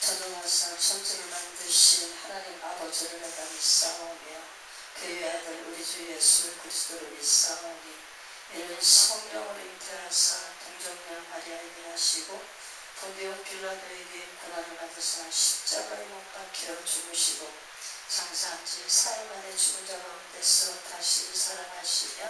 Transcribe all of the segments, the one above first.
전능하사 천지를 만드신 하나님 아버지를 내가 믿사오며 그의 아들 우리 주 예수 그리스도를 믿사오니 이는 성령으로 잉태하사 동정녀 마리아에게 하시고 본디오 빌라도에게 고난을 받으사 십자가에 못 박혀 죽으시고 장사한 지 사흘 만에 죽은 자 가운데서 다시 살아나시며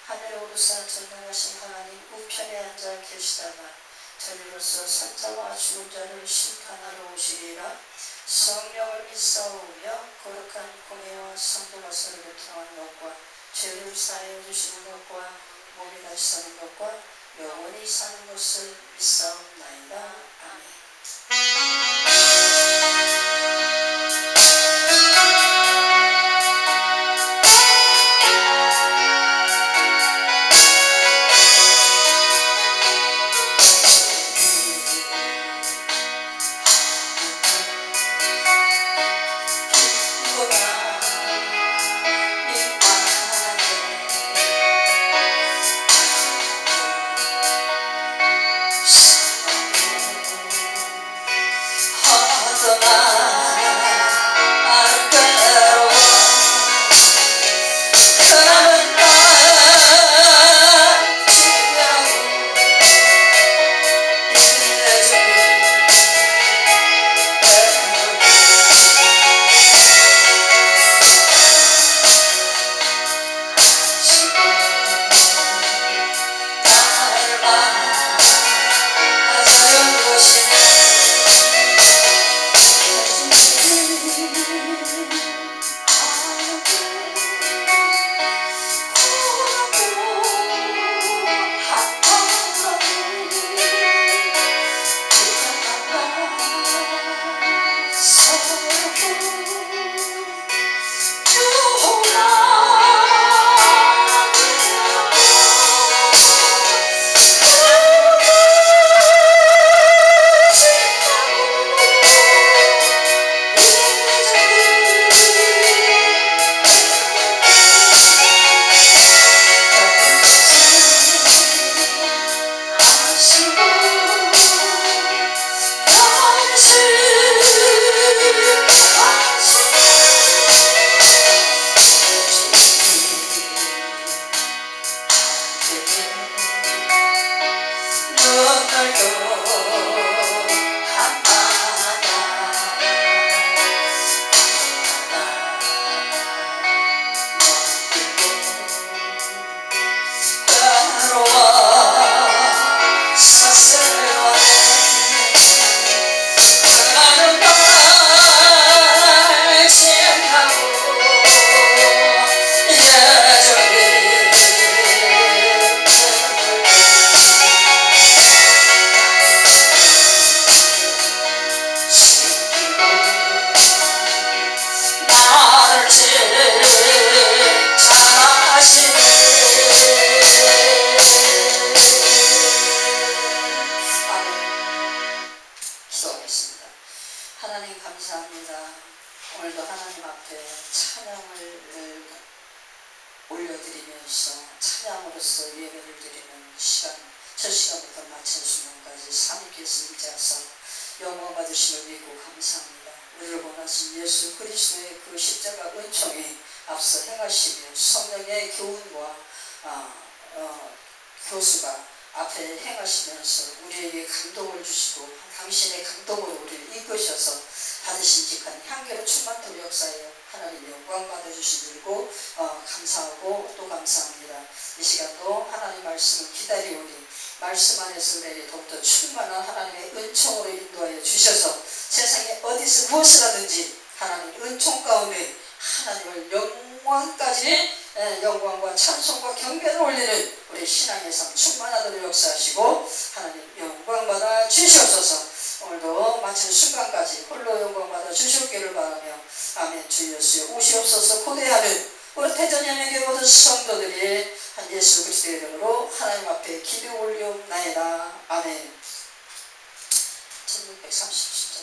하늘에 오르사 전능하신 하나님 우편에 앉아 계시다가 저리로서 산자와 죽은 자를 심판하러 오시리라. 성령을 믿사오며 거룩한 공예와 성도가 서로를 통하는 것과 죄를 사하여 주시는 것과 몸이 다시 사는 것과 영원히 사는 것을 믿사옵나이다. 아멘. 하나님 감사합니다. 오늘도 하나님 앞에 찬양을 올려드리면서 찬양으로서 예배를 드리는 시간, 첫 시간부터 마친 순간까지 하나님께서 임재하사 영광 받으심을 믿고 감사합니다. 우리를 원하신 예수 그리스도의 그 십자가 은총이 앞서 행하시며 성령의 교훈과 교수가 앞에 행하시면서 우리에게 감동을 주시고 당신의 감동으로 우리를 이끄셔서 받으신 직한 향기로 충만토록 역사에 하나님 영광 받아주시고 감사하고 또 감사합니다. 이 시간도 하나님 말씀을 기다리오니 말씀 안에서 우리에게 더욱더 충만한 하나님의 은총으로 인도하여 주셔서 세상에 어디서 무엇을 하든지 하나님 은총 가운데 하나님을 영광까지 영광과 찬송과 경배를 올리는 우리 신앙의 삶 충만하도록 역사하시고 하나님 영광 받아 주시옵소서. 오늘도 마치는 순간까지 홀로 영광 받아 주시옵기를 바라며 아멘. 주 예수여 오시옵소서. 고대하는 우리 태전현에게 모든 성도들이 한 예수 그리스도의 이름으로 하나님 앞에 기도 올리옵나이다. 아멘. 1630장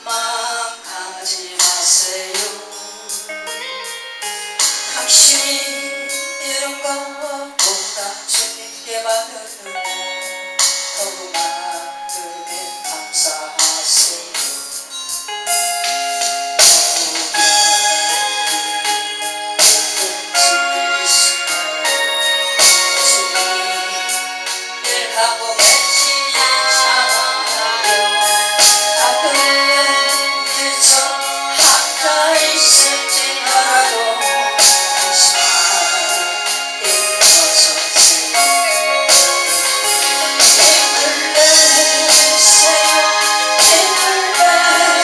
원망하지 마세요. 당신이 이룬 것보다 주님께 받은 은혜 더욱 많으면 감사하세요. 하고 계시잖아요. 가끔은 그저 한가 있을지라도 하지만 일어서지. 힘을 내세요. 힘을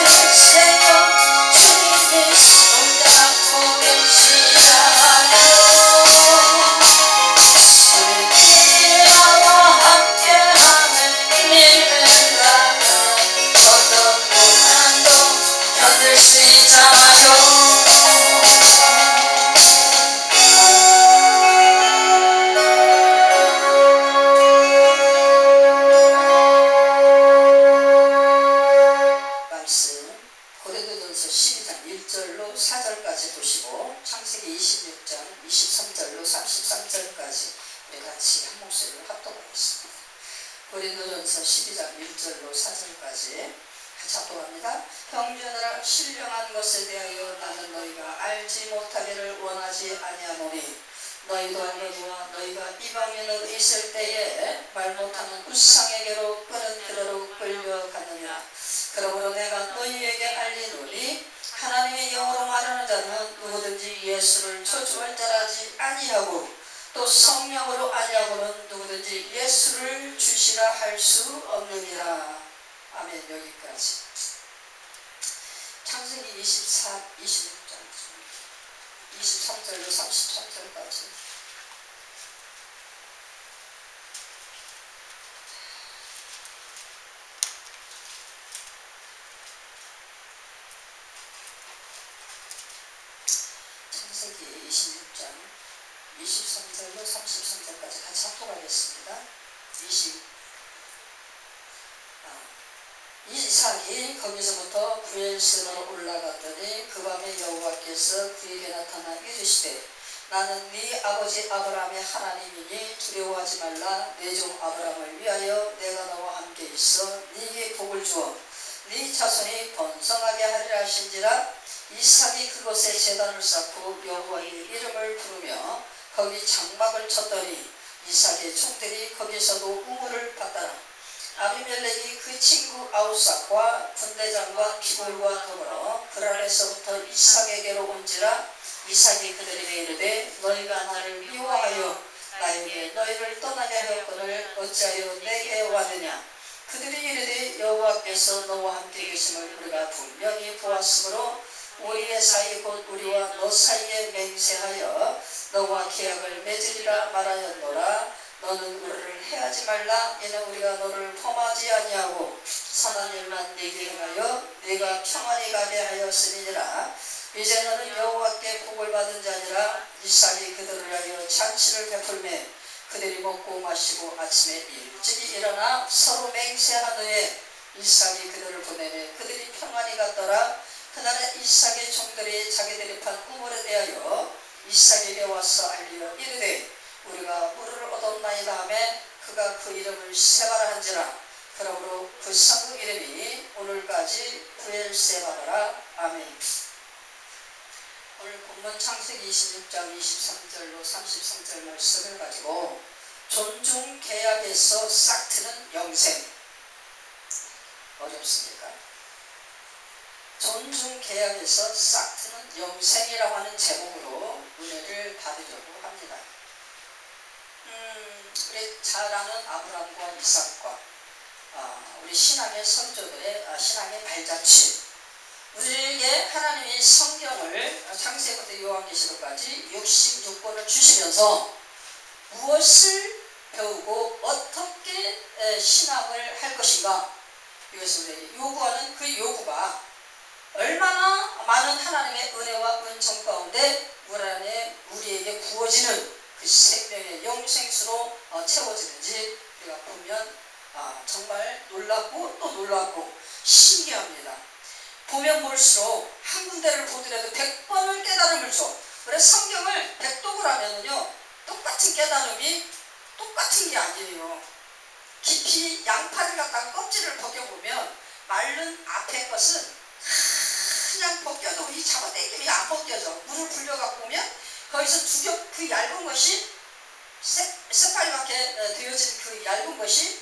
내세요. 주님이 손잡고 계시잖아요. 말씀 고린도전서 12장 1절로 4절까지 보시고 창세기 26장 23절로 33절까지 우리 같이 한 목소리로 합독하겠습니다. 고린도전서 12장 1절로 4절까지 같이 합독합니다. 형제들아, 신령한 것에 대하여 나는 너희가 알지 못하기를 원하지 아니하노니 너희도 알거니와 너희가 이방인으로 있을 때에 말 못하는 우상에게로 끄는 그대로 끌려가느냐. 그러므로 내가 너희에게 알리노니 하나님의 영으로 말하는 자는 누구든지 예수를 저주할 자라지 아니하고 또 성령으로 아니하고는 누구든지 예수를 주시라 할 수 없느니라. 아멘. 여기까지. 창세기 26장 23절로 33절까지. 창세기 26장 23절로 33절까지 같이 합독하겠습니다. 이삭이 거기서부터 구엘스로 올라갔더니 그 밤에 여호와께서 그에게 나타나 이르시되 나는 네 아버지 아브라함의 하나님이니 두려워하지 말라. 내 종 아브라함을 위하여 내가 너와 함께 있어 네게 복을 주어 네 자손이 번성하게 하리라 하신지라. 이삭이 그곳에 제단을 쌓고 여호와의 이름을 부르며 거기 장막을 쳤더니 이삭의 총들이 거기서도 우물을 받더라. 아비멜렉이 그 친구 아우삭과 군대장과 기골과 더불어 그랄에서부터 이삭에게로 온지라. 이삭이 그들에게 이르되 너희가 나를 미워하여 나에게 너희를 떠나게 하였거늘 어찌하여 내게 왔느냐. 그들이 이르되 여호와께서 너와 함께 계심을 우리가 분명히 보았으므로 우리의 사이 곧 우리와 너 사이에 맹세하여 너와 계약을 맺으리라 말하였노라. 너는 우리를 해하지 말라. 이는 우리가 너를 범하지 아니하고 선한 일만 네게 행하여 네가 평안히 가게 하였으니라. 이제 너는 여호와께 복을 받은 자니라. 이삭이 그들을 위하여 잔치를 베풀매 그들이 먹고 마시고 아침에 일찍이 일어나 서로 맹세한 후에 이삭이 그들을 보내매 그들이 평안히 갔더라. 그날에 이삭의 종들이 자기들이 판 우물에 대하여 이삭에게 와서 알리어 이르되 우리가 물을 얻었나이다 하매 그가 그 이름을 세바라 한지라. 그러므로 그 성읍 이름이 오늘까지 브엘세바라. 아멘. 오늘 본문 창세기 26장 23절로 33절 말씀을 가지고 존중 계약에서 싹 트는 영생. 어렵습니까? 존중 계약에서 싹 트는 영생이라고 하는 제목으로 은혜를 받으려고 합니다. 우리 잘 아는 아브라함과 이삭과 우리 신앙의 선조들의 신앙의 발자취. 우리에게 하나님이 성경을 창세기부터 요한계시록까지 66권을 주시면서 무엇을 배우고 어떻게 신앙을 할 것인가, 이것을 우리에게 요구하는 그 요구가 얼마나 많은 하나님의 은혜와 은총 가운데 우리에게 부어지는 그 생명의 영생수로 채워지는지 우리가 보면 정말 놀랍고 또 놀랍고 신기합니다. 보면 볼수록 한 군데를 보더라도 100번을 깨달음을 줘. 그래서 성경을 100독을 하면은요, 똑같은 깨달음이 똑같은 게 아니에요. 깊이 양파를 갖다가 껍질을 벗겨보면 마른 앞에 것은 그냥 벗겨도 이 잡아당기면 안 벗겨져. 물을 불려갖고 오면 거기서 두 겹 그 얇은 것이 새파랗게 되어진 그 얇은 것이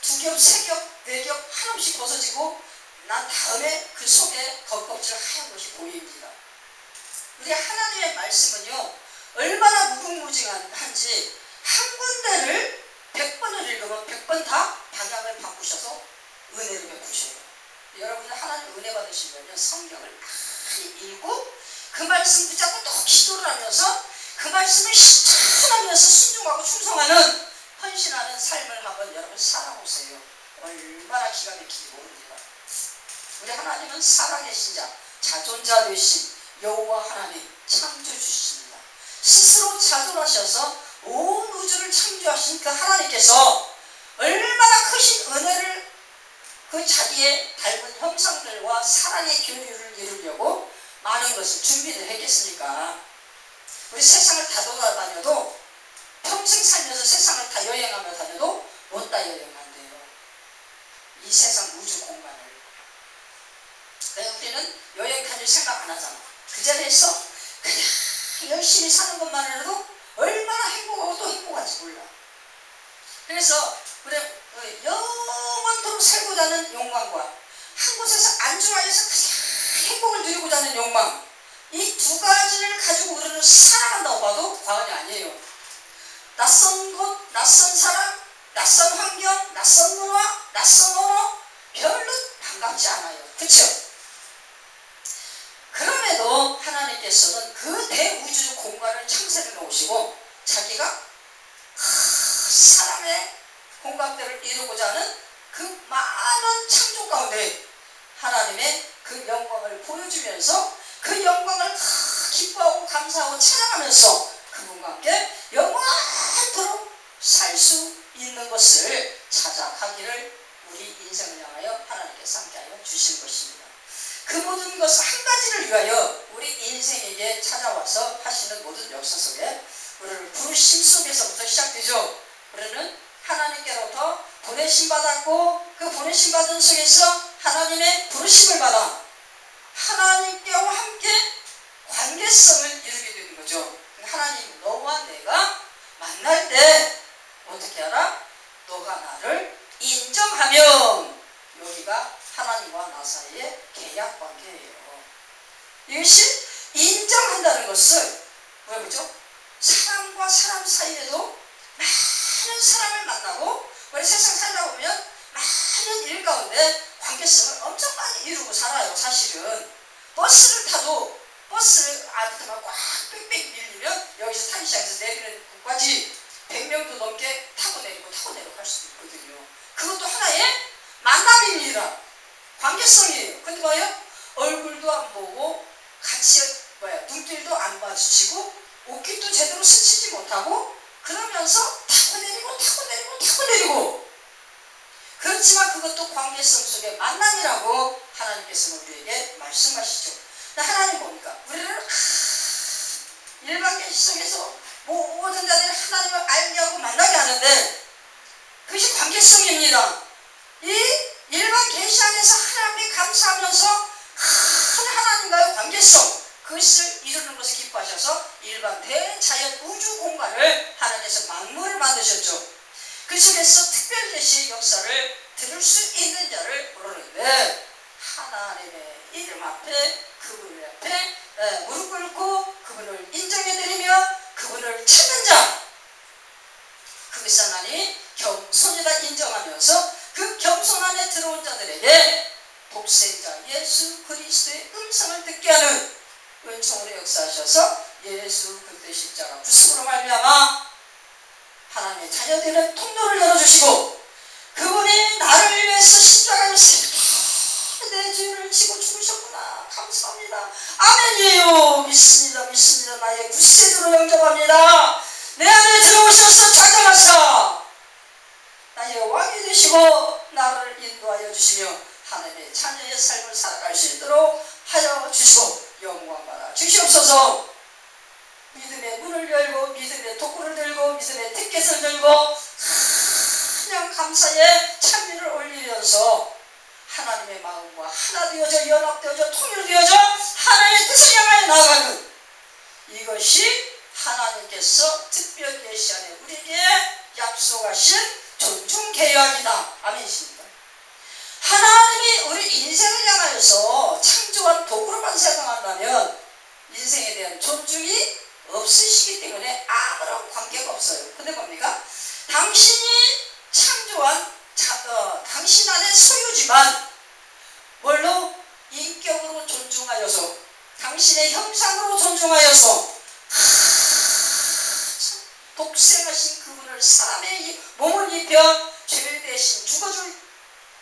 두 겹, 세 겹, 네 겹 한없이 벗어지고 난 다음에 그 속에 겉껍질 하얀 것이 보입니다. 우리 하나님의 말씀은요, 얼마나 무궁무진한지 한 군데를 100번을 읽으면 100번 다 방향을 바꾸셔서 은혜를 베푸셔요. 여러분이 하나님 은혜 받으시려면 성경을 많이 읽고 그 말씀 붙잡고 또 기도를 하면서 그 말씀을 실천하면서 순종하고 충성하는 헌신하는 삶을 한번 여러분 살아보세요. 얼마나 기가 막히게 모릅니다. 우리 하나님은 살아계신 자, 자존자 되신 여호와 하나님, 창조주십니다. 스스로 자존하셔서 온 우주를 창조하신 그 하나님께서 얼마나 크신 은혜를 그 자기의 닮은 형상들과 사랑의 교류를 이루려고 많은 것을 준비를 했겠습니까? 우리 세상을 다 돌아다녀도 평생 살면서 세상을 다 여행하며 다녀도 못 다 여행한대요. 이 세상 우주 공간을. 그래서 우리는 여행 다닐 생각 안 하잖아. 그 자리에서 그냥 열심히 사는 것만으로도 얼마나 행복하고 또 행복한지 몰라. 그래서 그래 영원토록 살고자 하는 욕망과 한 곳에서 안주하여서 그냥 행복을 누리고자 하는 욕망, 이 두 가지를 가지고 우리는 살아간다고 봐도 과언이 아니에요. 낯선 곳, 낯선 사람, 낯선 환경, 낯선 문화, 낯선 언어 별로 반갑지 않아요. 그렇죠? 그럼에도 하나님께서는 그 대우주 공간을 창세해 놓으시고 자기가 사람의 공감대를 이루고자 하는 그 많은 창조 가운데 하나님의 그 영광을 보여주면서 그 영광을 기뻐하고 감사하고 찬양하면서 그분과 함께 영원토록 살 수 있는 것을 찾아가기를 우리 인생을 향하여 하나님께서 함께하여 주신 것입니다. 그 모든 것을 한 가지를 위하여 우리 인생에게 찾아와서 하시는 모든 역사 속에 우리를 부르심 속에서부터 시작되죠. 우리는 하나님께로부터 보내심 받았고 그 보내심 받은 속에서 하나님의 부르심을 받아 하나님께와 함께 관계성을 이루게 되는 거죠. 하나님, 너와 내가 만날 때 어떻게 알아? 너가 나를 인정하면 여기가 하나님과 나 사이의 계약 관계예요. 이것이 인정한다는 것을 왜 그러죠? 사람과 사람 사이에도 많은 사람을 만나고 우리 세상 살다 보면 많은 일 가운데 관계성을 엄청 많이 이루고 살아요. 사실은 버스를 타도 버스를 안에다가 꽉 빽빽 밀리면 여기서 타기 시작해서 내리는 곳까지 100명도 넘게 타고 내리고 할 수도 있거든요. 그것도 하나의 만남입니다. 관계성이에요. 근데 뭐예요? 얼굴도 안 보고 같이 눈길도 안 마주치고 옷깃도 제대로 스치지 못하고 그러면서 타고 내리고 그렇지만 그것도 관계성 속의 만남이라고 하나님께서는 우리에게 말씀하시죠. 하나님 뭡니까? 우리를 일반 계시 속에서 모든 자들이 하나님을 알게 하고 만나게 하는데 그것이 관계성입니다. 이 일반 계시 안에서 하나님께 감사하면서 큰 하나님과의 관계성, 그것을 이루는 것을 기뻐하셔서 일반 대자연 우주 공간을 하나님께서 만물을 만드셨죠. 그 속에서 특별 계시의 역사를 들을 수 있는 자를 부르는데 하나님의 이름 앞에 그분을 앞에 무릎 꿇고 그분을 인정해드리며 그분을 찾는 자, 그것이 하나님 겸손이다 인정하면서 그 겸손 안에 들어온 자들에게 독생자 예수 그리스도의 음성을 듣게 하는 은총으로 역사하셔서 예수 그리스도의 십자가 부승으로 말미암아 하나님의 자녀들의 통로를 열어주시고 그분이 나를 위해서 십자가에서 내 죄를 지고 죽으셨구나. 감사합니다. 아멘이에요. 믿습니다. 나의 구세주로 영접합니다. 내 안에 들어오셔서 작정하사 나의 만사의 왕이 되시고 나를 인도하여 주시며 하나님의 자녀의 삶을 살아갈 수 있도록 하여 주시고 영광받아 주시옵소서. 믿음의 문을 열고 믿음의 도구를 들고 믿음의 티켓을 들고 그냥 감사의 찬미를 올리면서 하나님의 마음과 하나 되어져 연합되어져 통일되어져 하나님의 뜻을 향하여 나아가는 이것이 하나님께서 특별 계시 안에 우리에게 약속하신 존중 계약이다. 아멘이십니까? 하나님이 우리 인생을 향하여서 창조한 도구로만 생각한다면 인생에 대한 존중이 없으시기 때문에 아무런 관계가 없어요. 근데 뭡니까? 당신이 창조한 당신 안의 소유지만 뭘로? 인격으로 존중하여서 당신의 형상으로 존중하여서 독생하신 그분을 사람의 몸을 입혀 죄를 대신 죽어줄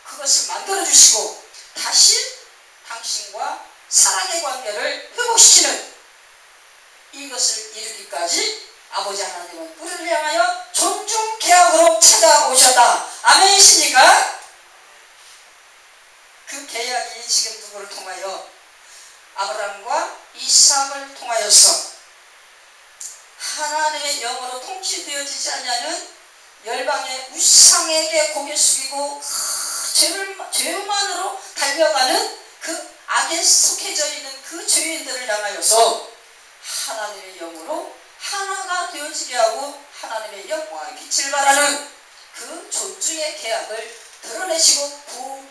그것을 만들어주시고 다시 당신과 사랑의 관계를 회복시키는 이것을 이루기까지 아버지 하나님은 우리를 향하여 존중 계약으로 찾아오셨다. 아멘이십니까? 그 계약이 지금 누구를 통하여 아브라함과 이삭을 통하여서 하나님의 영으로 통치되어지지 않냐는 열방의 우상에게 고개 숙이고 죄만으로 달려가는 그 악에 속해져 있는 그 죄인들을 향하여서 하나님의 영으로 하나가 되어지게 하고 하나님의 영광의 빛을 발하는 그 존중의 계약을 드러내시고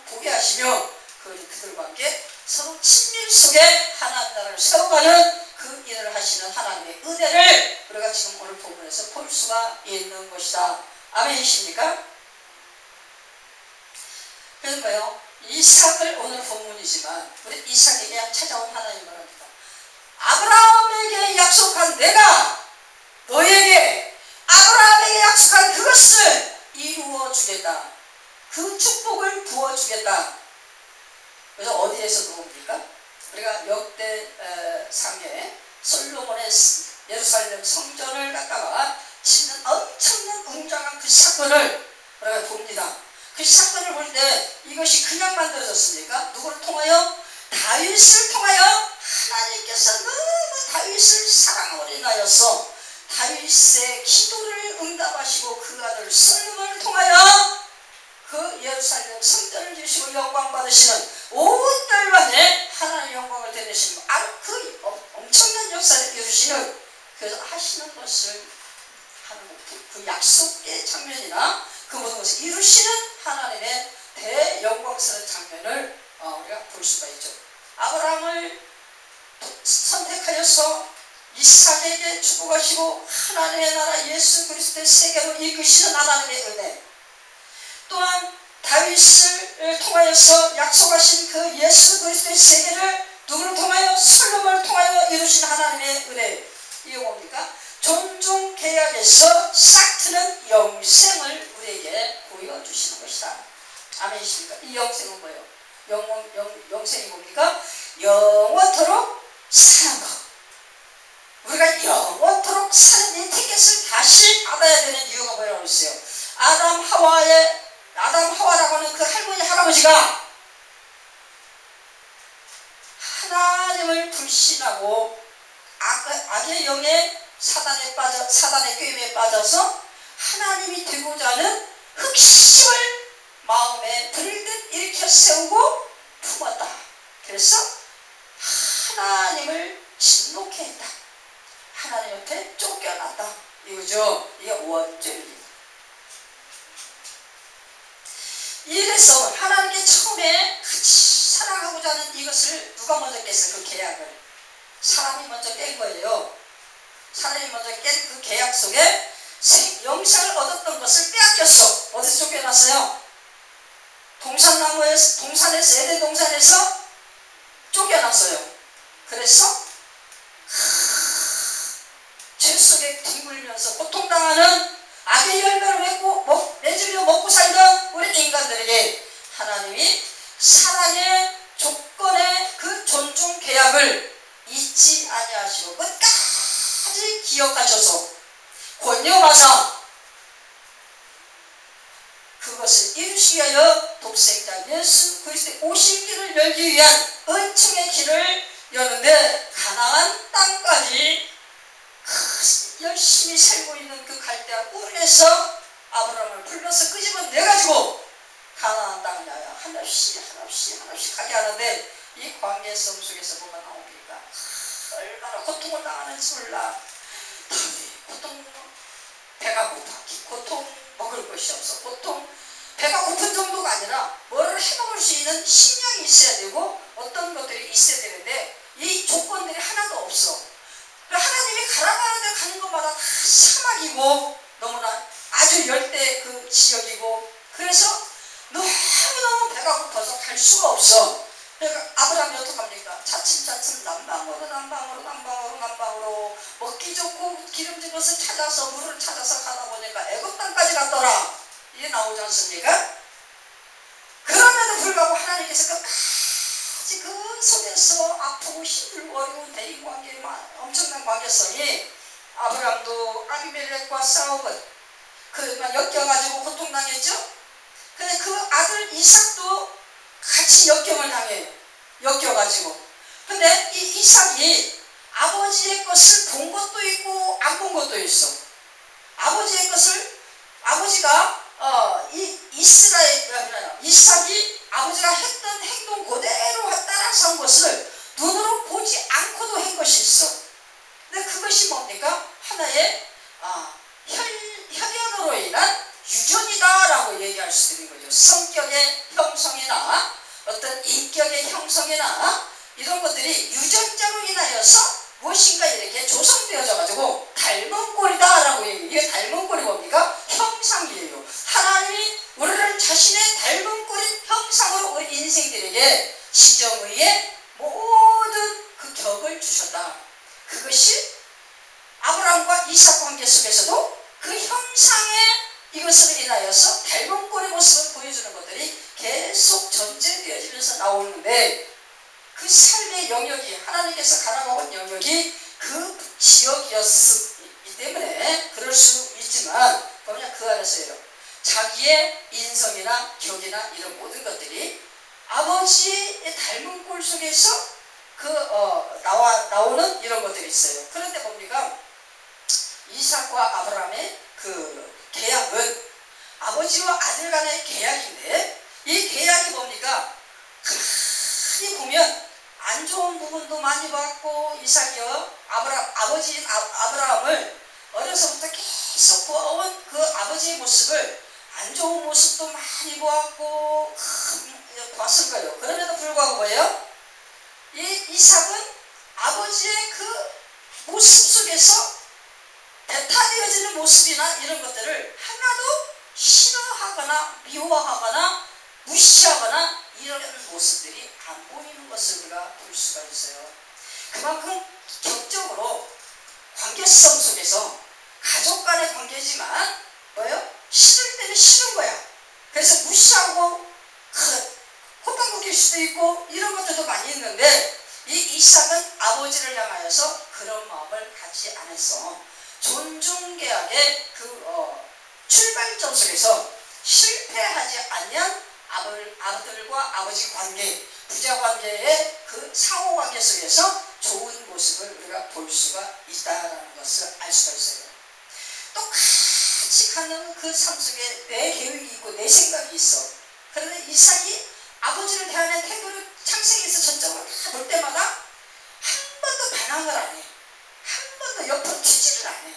보게 하시며 그들과 함께 서로 친밀 속에 하나님 나라를 세워가는 그 일을 하시는 하나님의 은혜를 우리가 지금 오늘 본문에서 볼 수가 있는 것이다. 아멘이십니까? 그래서 뭐요? 이삭을 오늘 본문이지만 우리 이삭에게 찾아온 하나님을 합니다. 아브라함에게 약속한 내가 너에게 아브라함에게 약속한 그것을 이루어 주겠다. 그 축복을 부어 주겠다. 그래서 어디에서 누굽니까? 우리가 역대 상에 솔로몬의 예루살렘 성전을 갖다가 짓는 엄청난 웅장한 그 사건을 우리가 봅니다. 그 사건을 볼 때 이것이 그냥 만들어졌습니까? 누구를 통하여? 다윗을 통하여 하나님께서 너무 다윗을 사랑으로 인하여서 다윗의 기도를 응답하시고 그 아들 솔로몬을 통하여 그 예루살렘 성전을 지으시고 영광 받으시는 온 열방에 하나님의 영광을 드리시는 그 엄청난 역사를 이루시는 그래서 하시는 것을 하는 그 약속의 장면이나 그 모든 것을 이루시는 하나님의 대영광스러운 장면을 우리가 볼 수가 있죠. 아브라함을 선택하여서 이삭에게 축복하시고 하나님의 나라 예수 그리스도의 세계로 이끄시는 하나님의 은혜, 또한 다윗을 통하여서 약속하신 그 예수 그리스도의 세계를 누구를 통하여? 솔로몬을 통하여 이루신 하나님의 은혜. 이게 뭡니까? 존중 계약에서 싹 트는 영생을 우리에게 보여주시는 것이다. 아멘이십니까? 이 영생은 뭐예요? 영생이 뭡니까? 영원토록 사는 것. 우리가 영원토록 사는 이 티켓을 다시 받아야 되는 이유가 뭐라고 했어요? 아담 하와라고 하는 그 할머니 할아버지가 하나님을 불신하고 악의 영에 사단의 꾀임에 빠져서 하나님이 되고자 하는 흑심을 마음에 들듯 일으켜 세우고 품었다. 그래서 하나님을 진노케 했다. 하나님 옆에 쫓겨났다. 이거죠. 이게 원죄입니다. 이래서 하나님께 처음에 같이 살아가고자 하는 이것을 누가 먼저 깼어요? 그 계약을. 사람이 먼저 깬 거예요. 사람이 먼저 깬 그 계약 속에 영생을 얻었던 것을 빼앗겼어. 어디서 쫓겨났어요? 동산에서 에덴 동산에서 쫓겨났어요. 그래서 죄 속에 뒹굴면서 고통당하는 악의 열매를 맺으며 먹고 살던 우리 인간들에게 하나님이 사랑의 조건의 그 존중 계약을 잊지 아니하시고 끝까지 기억하셔서 권념하사 그 것을 이루시기 위하여 독생자 예수 그리스도의 오실 길을 열기 위한 은총의 길을 여는데 가나안 땅까지 열심히 살고 있는 그 갈대아 우르에서 아브라함을 불러서 끄집어내가지고 가나안 땅을 향하여 하나씩 가게 하는데 이 관계성 속에서 뭐가 나옵니까? 얼마나 고통을 당하는지 몰라. 고통, 배가 고파. 고통 먹을 것이 없어. 고통, 배가 고픈 정도가 아니라 뭐를 해먹을 수 있는 식량이 있어야 되고 어떤 것들이 있어야 되는데 이 조건들이 하나도 없어. 하나님이 가라가는 데 가는 것마다 다 사막이고 너무나 아주 열대 그 지역이고 그래서 너무너무 배가 고파서 갈 수가 없어. 그러니까 아브라함이 어떡합니까? 차츰차츰 남방으로 먹기 좋고 기름진 것을 찾아서 물을 찾아서 가다 보니까 애굽 땅까지 갔더라. 이게 나오지 않습니까? 그럼에도 불구하고 하나님께서 끝까지 그 속에서 아프고 힘들고 어려운 대인관계의 엄청난 관계성이 아브라함도 아비멜렉과 싸우고 그만 엮여가지고 고통당했죠? 근데 그 아들 이삭도 같이 역경을 당해요. 엮여가지고. 근데 이 이삭이 아버지의 것을 본 것도 있고 안 본 것도 있어. 아버지의 것을 아버지가 이삭이 아버지가 했던 행동 그대로 따라서 한 것을 눈으로 보지 않고도 한 것이 있어. 근데 그것이 뭡니까? 하나의 혈연으로 인한 유전이다라고 얘기할 수 있는 거죠. 성격의 형성이나 어떤 인격의 형성이나 이런 것들이 유전자로 인하여서 무엇인가 이렇게 조성되어져 가지고 닮은 꼴이다라고 얘기해요. 이게 닮은 꼴이 뭡니까? 형상이에요. 하나님이 우리를 자신의 닮은 꼴인 형상으로 우리 인생들에게 지정의의 모든 그 격을 주셨다. 그것이 아브라함과 이삭 관계 속에서도 그 형상의 이것으로 인하여서 닮은 꼴의 모습을 보여주는 것들이 계속 전제되어지면서 나오는데 그 삶의 영역이 하나님께서 가라가온 영역이 그 지역이었기 때문에 그럴 수 있지만 그냥 그 안에서요. 자기의 인성이나 격이나 이런 모든 것들이 아버지의 닮은 꼴 속에서 나오는 이런 것들이 있어요. 그런데 봅니까? 이삭과 아브라함의 그 계약은 아버지와 아들 간의 계약인데 이 계약이 뭡니까? 가만히 보면 안 좋은 부분도 많이 봤고 이삭이요 아버지인 아브라함을 어려서부터 계속 보아온 그 아버지의 모습을 안 좋은 모습도 많이 보았고 봤을 거예요. 그럼에도 불구하고 뭐예요? 이 이삭은 아버지의 그 모습 속에서 배타되어지는 모습이나 이런 것들을 하나도 싫어하거나 미워하거나 무시하거나 이런 모습들이 안 보이는 것을 우리가 볼 수가 있어요. 그만큼 격적으로 관계성 속에서 가족 간의 관계지만 뭐예요? 싫을 때는 싫은 거야. 그래서 무시하고 콧방귀 낄 수도 있고 이런 것들도 많이 있는데 이 이삭은 아버지를 향하여서 그런 마음을 갖지 않았어. 존중계약의 출발점 속에서 실패하지 않는 아들과 아버지 관계, 부자 관계의 그 상호관계 속에서 좋은 모습을 우리가 볼 수가 있다는 것을 알 수가 있어요. 똑같이 가는 그 삶 속에 내 계획이 있고 내 생각이 있어. 그런데 이삭이 아버지를 대하는 태도를 창세기에서 전적으로 다 볼 때마다 한 번도 반항을 안 해. 한 번도 옆으로 튀지를 안 해.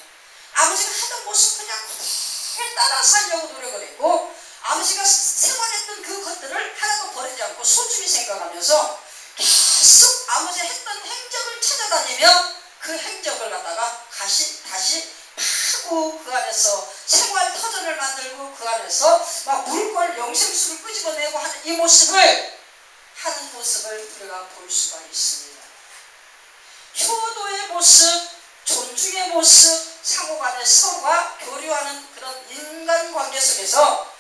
아버지가 하던 모습 그냥 그대로 따라 살려고 노력을 했고 아버지가 생활했던 그 것들을 하나도 버리지 않고 소중히 생각하면서 계속 아버지가 했던 행적을 찾아다니며 그 행적을 갖다가 다시 파고 그 안에서 생활 터전을 만들고 그 안에서 막 물걸 영생수를 끄집어내고 하는 이 모습을 하는 모습을 우리가 볼 수가 있습니다. 효도의 모습, 존중의 모습, 상호간에 서로가 교류하는 그런 인간관계 속에서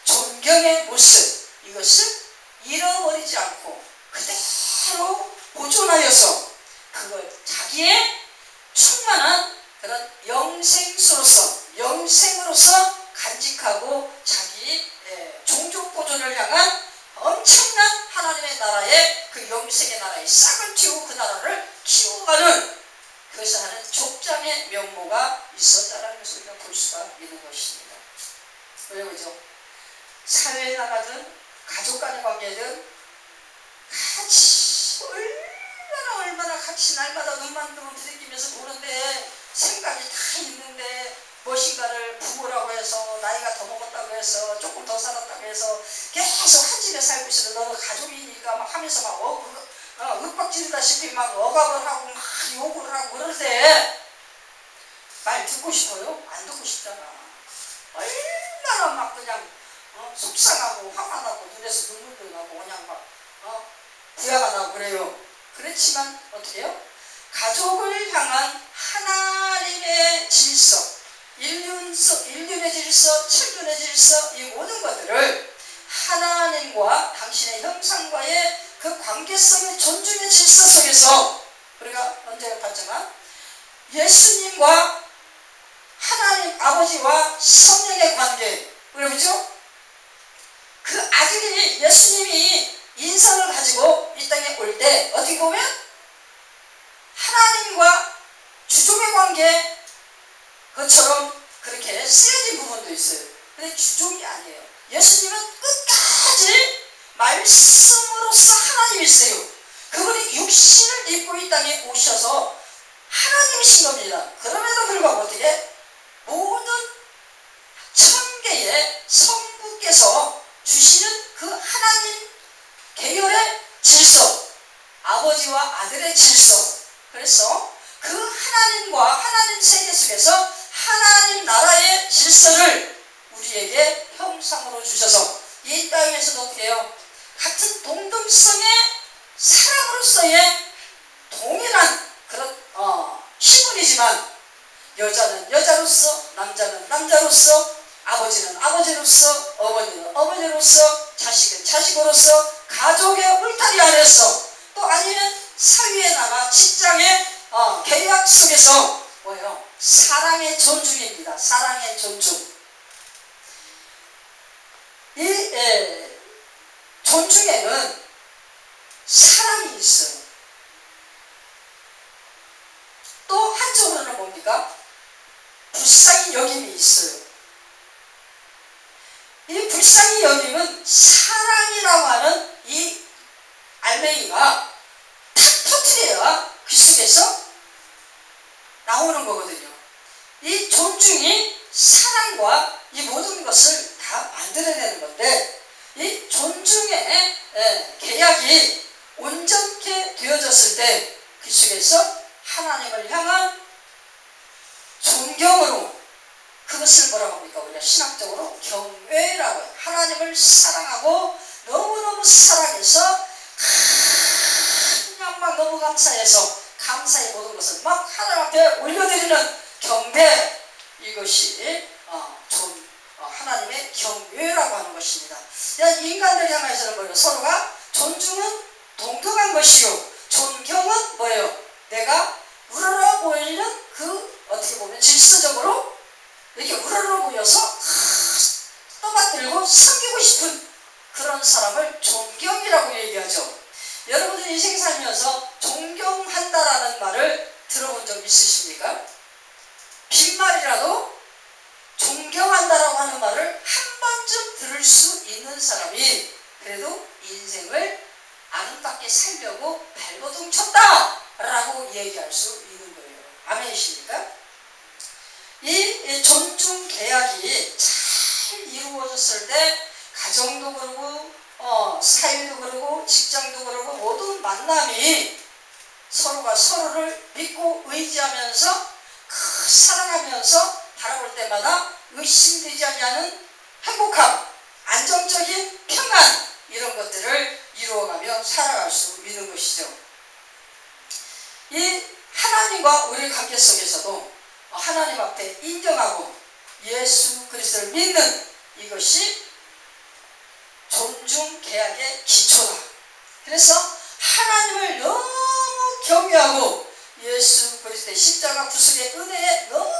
존경의 모습, 이것을 잃어버리지 않고 그대로 보존하여서 그걸 자기의 충만한 그런 영생으로서 간직하고 자기의 땅에 그 영생의 나라에 싹을 틔우고 그 나라를 키워가는 그것을 하는 족장의 면모가 있었다는 것을 우리가 볼 수가 있는 것입니다. 왜 그러죠? 사회에 나가든 가족 간의 관계든 같이 얼마나 같이 날마다 눈만 뜨면 부딪히면서 보는데 생각이 다 있는데 무엇인가를 부모라고 해서 나이가 더 먹었다고 해서 조금 더 살았다고 해서 계속 한 집에 살고 있으면 너는 가족이니까 막 하면서 막 윽박지르다시피 막 억압을 하고 막 욕을 하고 그럴 때 말 듣고 싶어요? 안 듣고 싶잖아. 얼마나 막 그냥 속상하고 화가 나고 눈에서 눈물도 나고 그냥 막 부야가 나고 그래요. 그렇지만 어떻게 해요? 가족을 향한 하나님의 질서, 인륜의 질서, 천륜의 질서, 이 모든 것들을 하나님과 당신의 형상과의 그 관계성의 존중의 질서 속에서 우리가 언제 봤지만 예수님과 하나님 아버지와 성령의 관계, 그렇죠? 그 아들이 예수님이 인성을 가지고 이 땅에 올 때 어떻게 보면 하나님과 주종의 관계 그처럼 그렇게 쓰여진 부분도 있어요. 근데 주종이 아니에요. 예수님은 끝까지 말씀으로서 하나님이세요. 그분이 육신을 입고 이 땅에 오셔서 하나님이신 겁니다. 그럼에도 불구하고 어떻게 모든 천개의 성부께서 주시는 그 하나님 계열의 질서, 아버지와 아들의 질서, 그래서 그 하나님과 하나님 세계 속에서 하나님 나라의 질서를 우리에게 형상으로 주셔서 이 땅에서도 어떻게 해요? 같은 동등성의 사람으로서의 동일한 그런 신분이지만 여자는 여자로서, 남자는 남자로서, 아버지는 아버지로서, 어머니는 어머니로서, 자식은 자식으로서 가족의 울타리 안에서 또 아니면 사회에 나가 직장의 계약 속에서 뭐예요? 사랑의 존중입니다. 사랑의 존중. 이 존중에는 사랑이 있어요. 또 한쪽으로는 뭡니까? 불쌍히 여김이 있어요. 이 불쌍히 여김은 사랑이라고 하는 이 알맹이가 탁 터트려야 그 속에서 나오는 거거든요. 이 존중이 사랑과 이 모든 것을 다 만들어내는 건데 이 존중의 계약이 온전케 되어졌을 때 그 속에서 하나님을 향한 존경으로 그것을 뭐라고 합니까? 우리가 신학적으로 경외라고 해요. 하나님을 사랑하고 너무너무 사랑해서 그냥 막 너무 감사해서 감사의 모든 것을 막 하나님 앞에 올려드리는 경배, 이것이 하나님의 경외라고 하는 것입니다. 인간들 향해서는 뭐예요? 서로가 존중은 동등한 것이요 존경은 뭐예요? 내가 우러러 보이는 그 어떻게 보면 질서적으로 이렇게 우러러 보여서 떠받들고 섬기고 싶은 그런 사람을 존경이라고 얘기하죠. 여러분들 인생 살면서 존경한다라는 말을 들어본 적 있으십니까? 빈말이라도 존경한다라고 하는 말을 한 번쯤 들을 수 있는 사람이 그래도 인생을 아름답게 살려고 발버둥 쳤다 라고 얘기할 수 있는 거예요. 아멘이십니까? 이 존중 계약이 잘 이루어졌을 때 가정도 그러고 사회도 그러고 직장도 그러고 모든 만남이 서로가 서로를 믿고 의지하면서 사랑하면서 바라볼 때마다 의심되지 않는 행복함, 안정적인 평안 이런 것들을 이루어가며 살아갈 수 있는 것이죠. 이 하나님과 우리의 관계 속에서도 하나님 앞에 인정하고 예수 그리스도를 믿는 이것이 존중 계약의 기초다. 그래서 하나님을 너무 경외하고 예수 그리스도의 십자가 구속의 은혜에 너무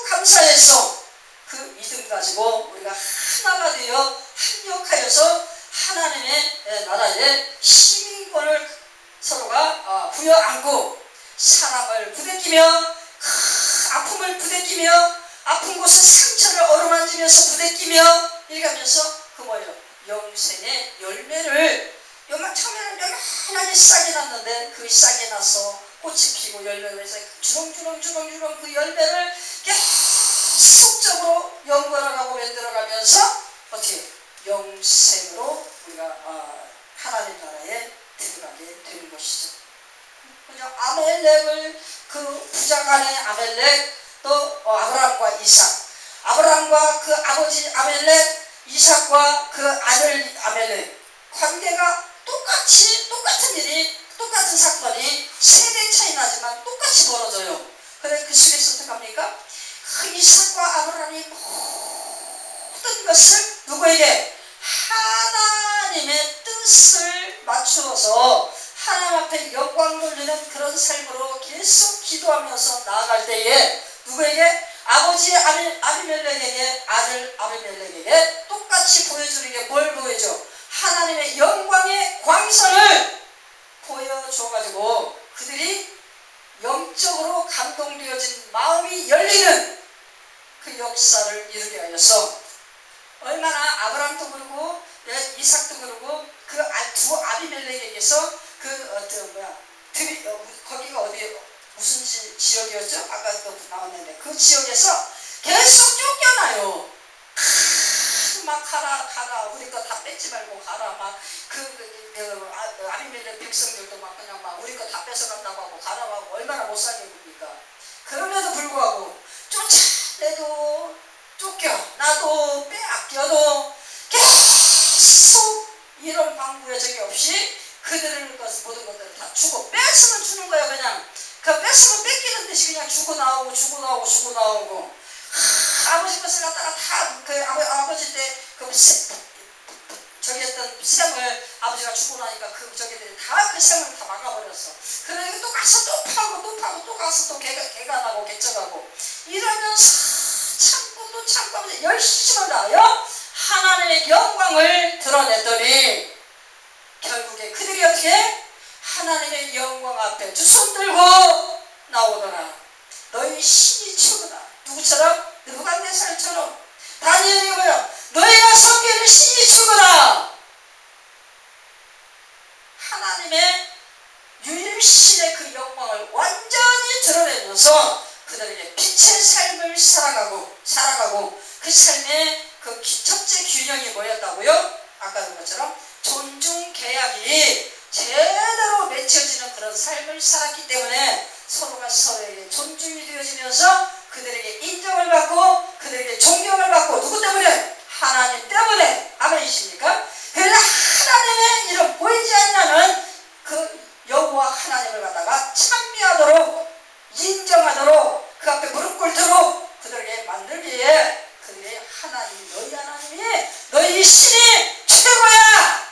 감사해서 그 믿음 가지고 우리가 하나가 되어 합력하여서 하나님의 나라의 시민과 영혼을 서로가 부여안고 사랑을 부대끼며 아픔을 부대끼며 아픈 곳에 상처를 어루만지면서 부대끼며 이래가면서 그 뭐예요? 영생의 열매를 처음에는 요만하게 싹이 났는데 그 싹이 나서 꽃이 피고 열매가 해서 주렁주렁 그 열매를 계속적으로 연결하고 만들어가면서 어떻게 영생으로 우리가 하나님 나라에 들어가게 되는 것이죠. 그죠? 아멜렉을 그 부자간의 아멜렉 또 아브라함과 이삭, 아브라함과 그 아버지 아멜렉, 이삭과 그 아들 아멜렉 관계가 똑같은 일이 똑같은 사건이 세대 차이 나지만 똑같이 벌어져요. 그래 그 속에서 어떻게 합니까? 그 이삭과 아브라함이 모든 것을 누구에게? 하나님의 뜻을 맞추어서 하나님 앞에 영광 돌리는 그런 삶으로 계속 기도하면서 나아갈 때에 누구에게? 아버지 아비멜렉에게 아들 아비멜렉에게 똑같이 보여주는 게 뭘 보여줘? 하나님의 영광의 광선을 보여줘가지고 그들이 영적으로 감동되어진 마음이 열리는 그 역사를 이루게 하여서 얼마나 아브라함도 그러고 이삭도 그러고 그 두 아비멜렉에게서 거기가 어디 무슨 지역이었죠? 아까 또 나왔는데 그 지역에서 계속 쫓겨나요. 막 가라 우리 거 다 뺏지 말고 가라 막 아비멜렉 백성들도 막 그냥 막 우리 거 다 뺏어간다고 하고 가라고 하고 얼마나 못 살게 굽니까? 그럼에도 불구하고 쫓아내도 쫓겨나도 빼앗겨도 계속 이런 방구의 적이 없이 그들을 모든 것들을 다 주고 뺏으면 주는 거예요. 그냥 그 뺏으면 뺏기는 듯이 그냥 주고 나오고 아버지 것을 갖다가 다 그 아버지 때 그 저기 했던 셈을 아버지가 죽고 나니까 그 저기들이 다 그 셈을 다 막아버렸어. 그러니까 또 가서 또 파고 또 가서 또 개간하고 개척하고 이러면서 참고 열심히 하여 하나님의 영광을 드러냈더니 결국에 그들이 어떻게 하나님의 영광 앞에 두 손 들고 나오더라. 너희 신이 추구나. 누구처럼? 느부갓네살처럼. 다니엘이 뭐야? 너희가 섬기는 신이 추구나. 하나님의 유일신의 그 영광을 완전히 드러내면서 그들에게 빛의 삶을 살아가고 그 삶의 그 첫째 균형이 뭐였다고요? 아까 본 것처럼 존중 계약이 제대로 맺혀지는 그런 삶을 살았기 때문에 서로가 서로에게 존중이 되어지면서 그들에게 인정을 받고 그들에게 존경을 받고 누구 때문에? 하나님 때문에. 아멘이십니까? 그래서 하나님의 이런 보이지 않는 그 여호와 하나님을 갖다가 찬미하도록 인정하도록 그 앞에 무릎 꿇도록 그들에게 만들기에 그들의 하나님 너희 하나님이 너희 신이 최고야.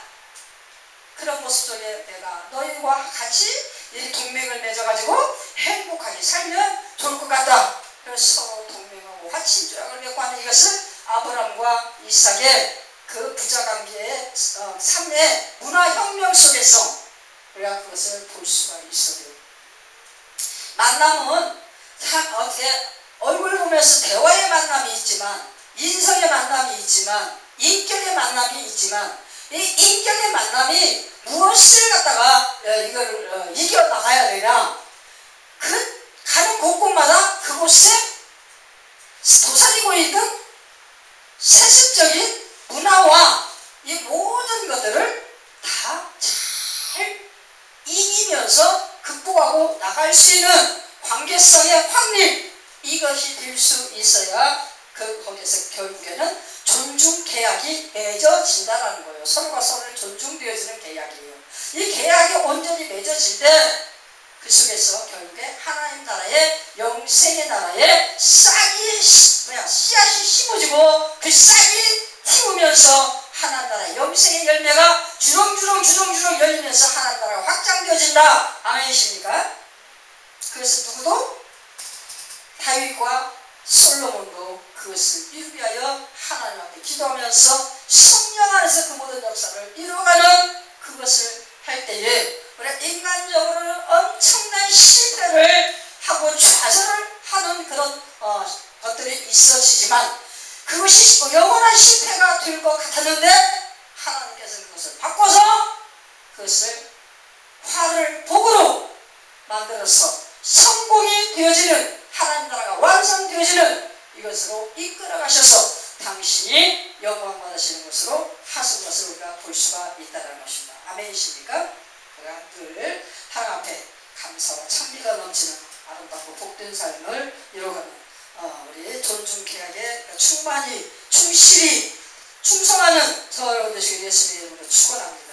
그런 모습 속에 내가 너희와 같이 이 동맹을 맺어가지고 행복하게 살면 좋을 것 같다. 그래서 서로 동맹하고 화친조약을 맺고 하는 이것을 아브라함과 이삭의 그 부자관계의 삶의 문화혁명 속에서 우리가 그것을 볼 수가 있어요. 만남은 어떻게 얼굴 보면서 대화의 만남이 있지만 인성의 만남이 있지만 인격의 만남이 있지만 이 인격의 만남이 무엇을 갖다가 이걸 이겨나가야 되냐. 그 가는 곳곳마다 그곳에 도사리고 있는 세습적인 문화와 이 모든 것들을 다 잘 이기면서 극복하고 나갈 수 있는 관계성의 확립, 이것이 될 수 있어야 거기에서 결국에는 존중 계약이 맺어진다는 거예요. 서로가 서로를 존중되어지는 계약이에요. 이 계약이 온전히 맺어질 때 그 속에서 결국에 하나님 나라의 영생의 나라에 씨앗이 심어지고 그 싹이 튀우면서 하나님 나라의 영생의 열매가 주렁주렁 열리면서 하나님 나라가 확장되어진다. 아멘이십니까? 그래서 누구도 다윗과 솔로몬도 그것을 이루기 위하여 하나님 앞에 기도하면서 성령 안에서 그 모든 역사를 이루어가는 그것을 할 때에 우리가 인간적으로는 엄청난 실패를 하고 좌절을 하는 그런 것들이 있어지지만 그것이 영원한 실패가 될 것 같았는데 하나님께서 그것을 바꿔서 그것을 화를 복으로 만들어서 성공이 되어지는 하나님 나라가 완성되어지는 이것으로 이끌어가셔서 당신이 영광 받으시는 것으로 하신 것을 우리가 볼 수가 있다는 것입니다. 아멘이십니까? 그러나 늘 하나님 앞에 감사와 찬미가 넘치는 아름답고 복된 삶을 이루어가는 우리 존중케하게 충만히 충실히 충성하는 저 여러분 되시길 예수님의 이름으로 축원합니다.